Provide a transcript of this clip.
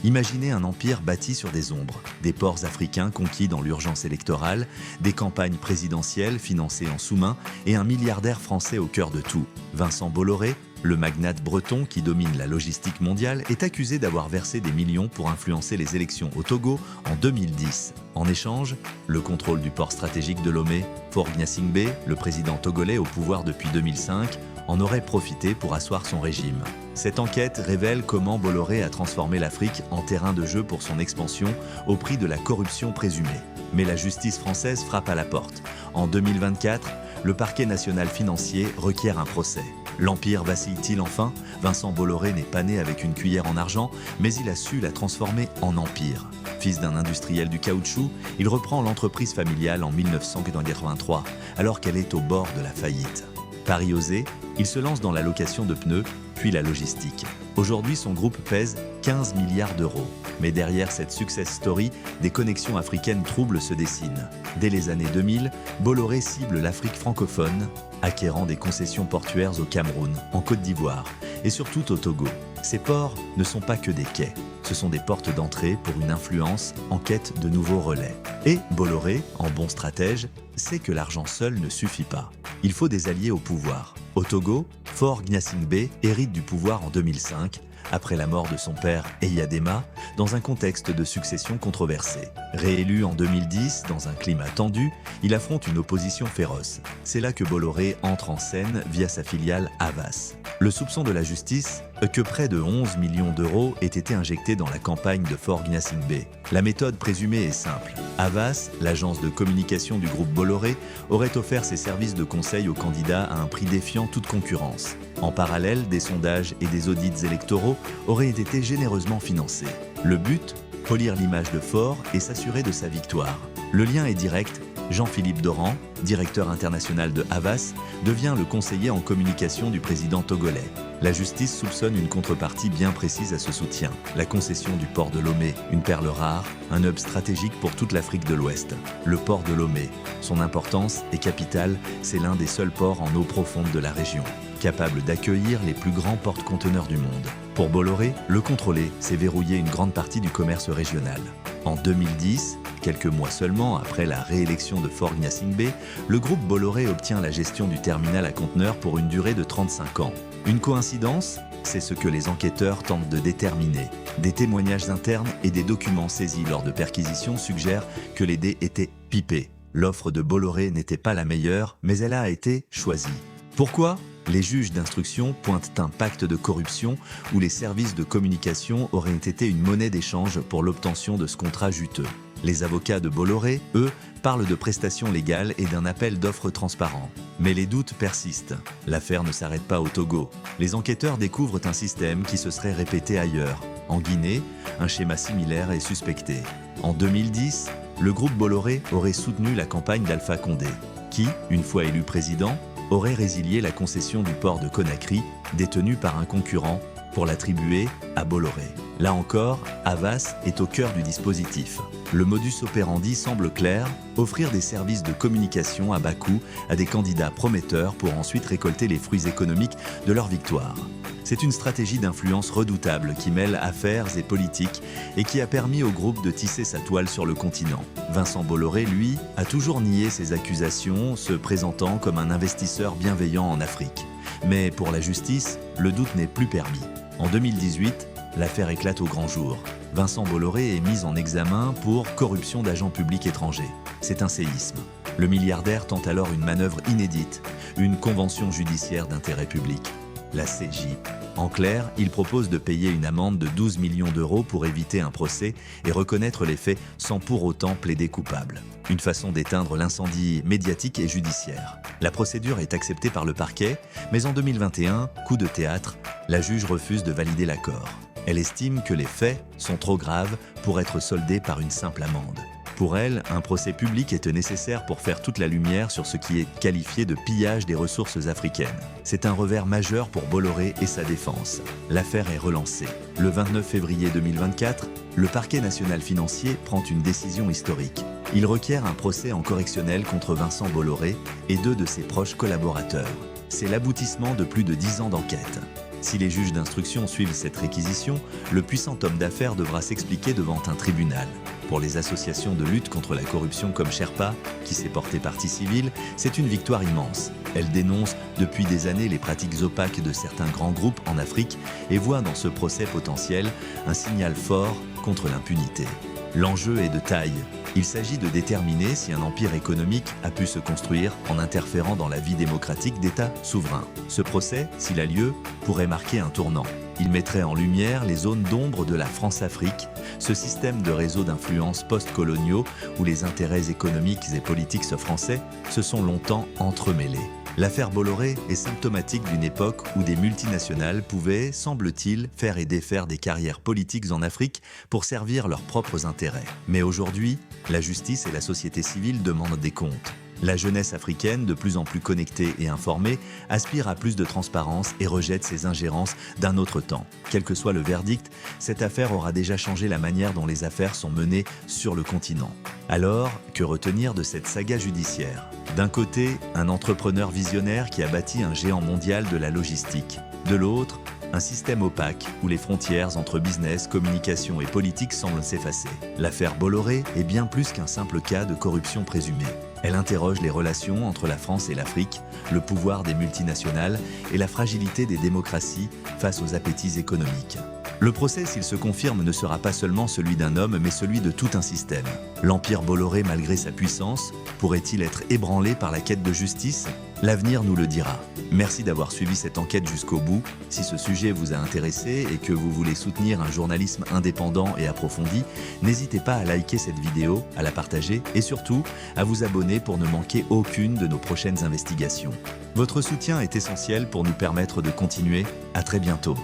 Imaginez un empire bâti sur des ombres, des ports africains conquis dans l'urgence électorale, des campagnes présidentielles financées en sous-main et un milliardaire français au cœur de tout. Vincent Bolloré, le magnate breton qui domine la logistique mondiale, est accusé d'avoir versé des millions pour influencer les élections au Togo en 2010. En échange, le contrôle du port stratégique de Lomé, Faure Gnassingbé, le président togolais au pouvoir depuis 2005, en aurait profité pour asseoir son régime. Cette enquête révèle comment Bolloré a transformé l'Afrique en terrain de jeu pour son expansion au prix de la corruption présumée. Mais la justice française frappe à la porte. En 2024, le parquet national financier requiert un procès. L'Empire vacille-t-il enfin? Vincent Bolloré n'est pas né avec une cuillère en argent, mais il a su la transformer en empire. Fils d'un industriel du caoutchouc, il reprend l'entreprise familiale en 1983, alors qu'elle est au bord de la faillite. Pari osé, il se lance dans la location de pneus, puis la logistique. Aujourd'hui, son groupe pèse 15 milliards d'euros. Mais derrière cette success story, des connexions africaines troubles se dessinent. Dès les années 2000, Bolloré cible l'Afrique francophone, acquérant des concessions portuaires au Cameroun, en Côte d'Ivoire et surtout au Togo. Ces ports ne sont pas que des quais. Ce sont des portes d'entrée pour une influence en quête de nouveaux relais. Et Bolloré, en bon stratège, sait que l'argent seul ne suffit pas. Il faut des alliés au pouvoir. Au Togo, Faure Gnassingbé hérite du pouvoir en 2005, après la mort de son père Eyadema, dans un contexte de succession controversée. Réélu en 2010, dans un climat tendu, il affronte une opposition féroce. C'est là que Bolloré entre en scène via sa filiale Havas. Le soupçon de la justice que près de 11 millions d'euros aient été injectés dans la campagne de Faure Gnassingbé. La méthode présumée est simple. Havas, l'agence de communication du groupe Bolloré, aurait offert ses services de conseil aux candidats à un prix défiant toute concurrence. En parallèle, des sondages et des audits électoraux auraient été généreusement financés. Le but, polir l'image de Faure et s'assurer de sa victoire. Le lien est direct. Jean-Philippe Doran, directeur international de Havas, devient le conseiller en communication du président togolais. La justice soupçonne une contrepartie bien précise à ce soutien. La concession du port de Lomé, une perle rare, un hub stratégique pour toute l'Afrique de l'Ouest. Le port de Lomé, son importance est capitale, c'est l'un des seuls ports en eau profonde de la région, capable d'accueillir les plus grands porte-conteneurs du monde. Pour Bolloré, le contrôler, c'est verrouiller une grande partie du commerce régional. En 2010, quelques mois seulement après la réélection de Faure Gnassingbé, le groupe Bolloré obtient la gestion du terminal à conteneurs pour une durée de 35 ans. Une coïncidence? C'est ce que les enquêteurs tentent de déterminer. Des témoignages internes et des documents saisis lors de perquisitions suggèrent que les dés étaient pipés. L'offre de Bolloré n'était pas la meilleure, mais elle a été choisie. Pourquoi? Les juges d'instruction pointent un pacte de corruption où les services de communication auraient été une monnaie d'échange pour l'obtention de ce contrat juteux. Les avocats de Bolloré, eux, parlent de prestations légales et d'un appel d'offres transparent. Mais les doutes persistent. L'affaire ne s'arrête pas au Togo. Les enquêteurs découvrent un système qui se serait répété ailleurs. En Guinée, un schéma similaire est suspecté. En 2010, le groupe Bolloré aurait soutenu la campagne d'Alpha Condé, qui, une fois élu président, aurait résilié la concession du port de Conakry, détenu par un concurrent, pour l'attribuer à Bolloré. Là encore, Havas est au cœur du dispositif. Le modus operandi semble clair, offrir des services de communication à bas coût à des candidats prometteurs pour ensuite récolter les fruits économiques de leur victoire. C'est une stratégie d'influence redoutable qui mêle affaires et politique et qui a permis au groupe de tisser sa toile sur le continent. Vincent Bolloré, lui, a toujours nié ces accusations, se présentant comme un investisseur bienveillant en Afrique. Mais pour la justice, le doute n'est plus permis. En 2018, l'affaire éclate au grand jour. Vincent Bolloré est mis en examen pour corruption d'agents publics étrangers. C'est un séisme. Le milliardaire tente alors une manœuvre inédite, une convention judiciaire d'intérêt public, la CJ. En clair, il propose de payer une amende de 12 millions d'euros pour éviter un procès et reconnaître les faits sans pour autant plaider coupable. Une façon d'éteindre l'incendie médiatique et judiciaire. La procédure est acceptée par le parquet, mais en 2021, coup de théâtre, la juge refuse de valider l'accord. Elle estime que les faits sont trop graves pour être soldés par une simple amende. Pour elle, un procès public était nécessaire pour faire toute la lumière sur ce qui est qualifié de pillage des ressources africaines. C'est un revers majeur pour Bolloré et sa défense. L'affaire est relancée. Le 29 février 2024, le parquet national financier prend une décision historique. Il requiert un procès en correctionnel contre Vincent Bolloré et 2 de ses proches collaborateurs. C'est l'aboutissement de plus de 10 ans d'enquête. Si les juges d'instruction suivent cette réquisition, le puissant homme d'affaires devra s'expliquer devant un tribunal. Pour les associations de lutte contre la corruption comme Sherpa, qui s'est portée partie civile, c'est une victoire immense. Elle dénonce depuis des années les pratiques opaques de certains grands groupes en Afrique et voit dans ce procès potentiel un signal fort contre l'impunité. L'enjeu est de taille. Il s'agit de déterminer si un empire économique a pu se construire en interférant dans la vie démocratique d'États souverains. Ce procès, s'il a lieu, pourrait marquer un tournant. Il mettrait en lumière les zones d'ombre de la France-Afrique, ce système de réseaux d'influence post-coloniaux où les intérêts économiques et politiques français se sont longtemps entremêlés. L'affaire Bolloré est symptomatique d'une époque où des multinationales pouvaient, semble-t-il, faire et défaire des carrières politiques en Afrique pour servir leurs propres intérêts. Mais aujourd'hui, la justice et la société civile demandent des comptes. La jeunesse africaine, de plus en plus connectée et informée, aspire à plus de transparence et rejette ces ingérences d'un autre temps. Quel que soit le verdict, cette affaire aura déjà changé la manière dont les affaires sont menées sur le continent. Alors, que retenir de cette saga judiciaire? D'un côté, un entrepreneur visionnaire qui a bâti un géant mondial de la logistique. De l'autre, un système opaque où les frontières entre business, communication et politique semblent s'effacer. L'affaire Bolloré est bien plus qu'un simple cas de corruption présumée. Elle interroge les relations entre la France et l'Afrique, le pouvoir des multinationales et la fragilité des démocraties face aux appétits économiques. Le procès, s'il se confirme, ne sera pas seulement celui d'un homme, mais celui de tout un système. L'empire Bolloré, malgré sa puissance, pourrait-il être ébranlé par la quête de justice? L'avenir nous le dira. Merci d'avoir suivi cette enquête jusqu'au bout. Si ce sujet vous a intéressé et que vous voulez soutenir un journalisme indépendant et approfondi, n'hésitez pas à liker cette vidéo, à la partager et surtout à vous abonner pour ne manquer aucune de nos prochaines investigations. Votre soutien est essentiel pour nous permettre de continuer. À très bientôt.